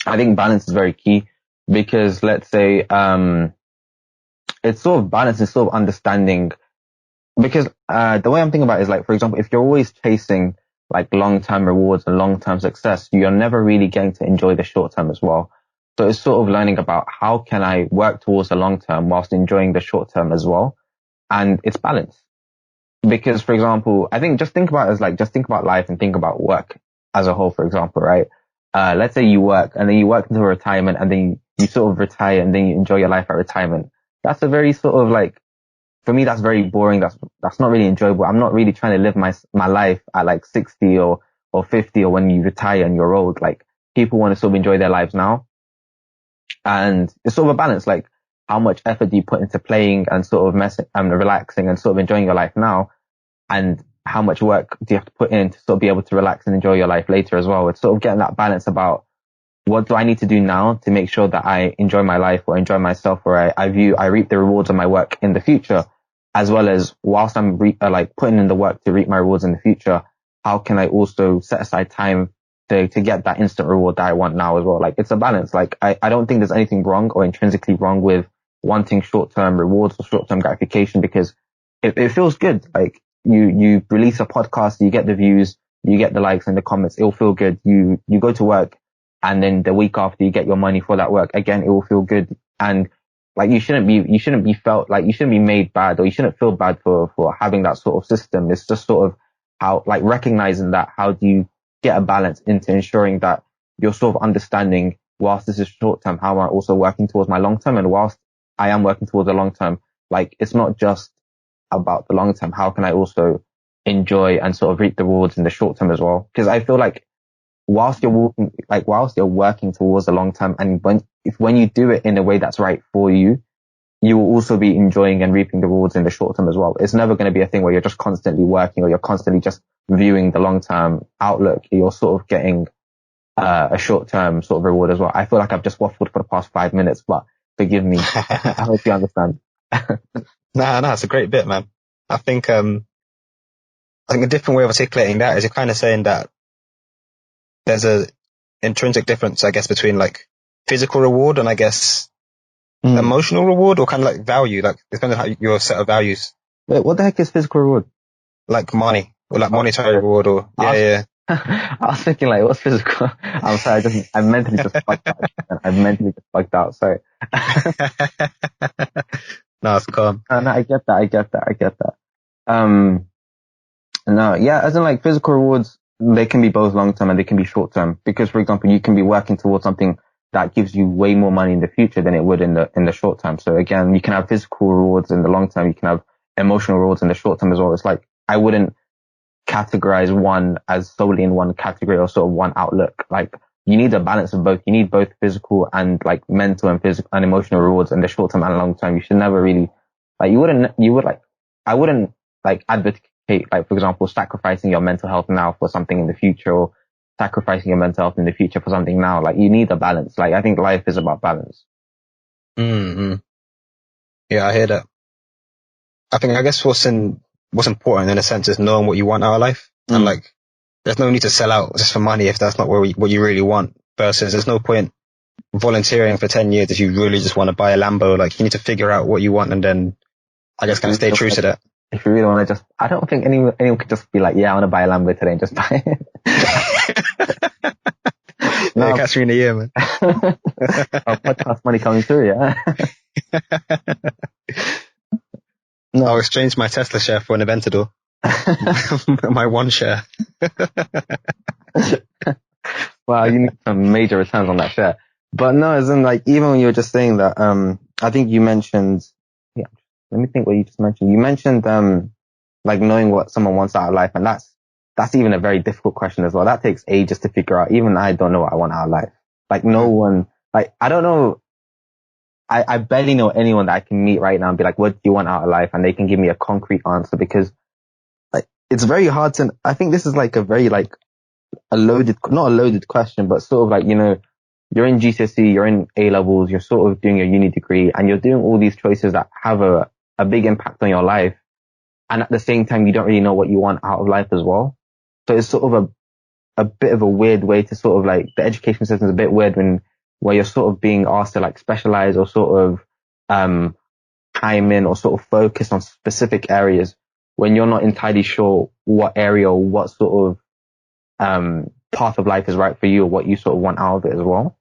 I think balance is very key because let's say, it's sort of balance and sort of understanding because, the way I'm thinking about it is like, for example, if you're always chasing like long-term rewards and long-term success, you're never really getting to enjoy the short term as well. So it's sort of learning about how can I work towards the long term whilst enjoying the short term as well. And it's balance. Because, for example, I think just think about it as like, just think about life and think about work as a whole, for example, right? Let's say you work and then you work until retirement and then you sort of retire and then you enjoy your life at retirement. That's a very sort of like, for me, that's very boring. That's not really enjoyable. I'm not really trying to live my life at like 60 or 50 or when you retire and you're old. Like people want to sort of enjoy their lives now. And it's sort of a balance, like how much effort do you put into playing and sort of relaxing and sort of enjoying your life now, and how much work do you have to put in to sort of be able to relax and enjoy your life later as well. It's sort of getting that balance about what do I need to do now to make sure that I enjoy my life or enjoy myself, or I reap the rewards of my work in the future, as well as whilst I'm like putting in the work to reap my rewards in the future, how can I also set aside time to get that instant reward that I want now as well. Like it's a balance. Like I don't think there's anything wrong or intrinsically wrong with wanting short-term rewards or short-term gratification, because it feels good. Like you release a podcast, you get the views, you get the likes and the comments, it'll feel good. You go to work and then the week after you get your money for that work, again, it will feel good. And like you shouldn't be made bad, or you shouldn't feel bad for having that sort of system. It's just sort of how, like recognizing that, how do you get a balance into ensuring that you're sort of understanding, whilst this is short term, how am I also working towards my long term? And whilst I am working towards the long term, like it's not just about the long term. How can I also enjoy and sort of reap the rewards in the short term as well? Because I feel like whilst you're working towards the long term, and when you do it in a way that's right for you, you will also be enjoying and reaping the rewards in the short term as well. It's never going to be a thing where you're just constantly working or you're constantly just viewing the long term outlook. You're sort of getting a short term sort of reward as well. I feel like I've just waffled for the past 5 minutes, but forgive me. I hope you understand. Nah, it's a great bit, man. I think a different way of articulating that is you're kind of saying that there's a intrinsic difference, I guess, between like physical reward and I guess emotional reward, or kind of like value, like it's kind of how your set of values. Wait, what the heck is physical reward? Like money, or like monetary reward, or yeah. I was thinking like, what's physical? I'm sorry, I mentally just fucked out. I mentally just fucked out. Sorry. No, it's calm. No, I get that. No, yeah, as in like physical rewards, they can be both long term and they can be short term. Because, for example, you can be working towards something that gives you way more money in the future than it would in the short term. So again, you can have physical rewards in the long term. You can have emotional rewards in the short term as well. It's like, I wouldn't categorize one as solely in one category or sort of one outlook. Like you need a balance of both. You need both physical and like mental and physical and emotional rewards in the short term and long term. You should never really I wouldn't like advocate, like, for example, sacrificing your mental health now for something in the future, or sacrificing your mental health in the future for something now. Like you need a balance. Like I think life is about balance. Mm-hmm. Yeah, I hear that. I guess what's important in a sense is knowing what you want out of life. And like, there's no need to sell out just for money if that's not what you really want. Versus there's no point volunteering for 10 years if you really just want to buy a Lambo. Like you need to figure out what you want and then I guess kind of stay true to that. If you really want to I don't think anyone could just be like, yeah, I want to buy a Lambo today and just buy it. No, yeah, catch me in a year, man. Our podcast money coming through, yeah. No, I'll exchange my Tesla share for an Aventador. My one share. Wow, you need some major returns on that share. But no, as in like, even when you were just saying that, I think you mentioned, yeah, let me think what you just mentioned. You mentioned, like knowing what someone wants out of life. And that's even a very difficult question as well. That takes ages to figure out. Even I don't know what I want out of life. Like no one, like, I don't know. I barely know anyone that I can meet right now and be like, what do you want out of life? And they can give me a concrete answer, because like, it's very hard to, I think this is like a very like not a loaded question, but sort of like, you know, you're in GCSE, you're in A levels, you're sort of doing your uni degree and you're doing all these choices that have a big impact on your life. And at the same time, you don't really know what you want out of life as well. So it's sort of a bit of a weird way to sort of like, the education system is a bit weird when where you're sort of being asked to like specialize or sort of, time in or sort of focus on specific areas when you're not entirely sure what area or what sort of, path of life is right for you or what you sort of want out of it as well.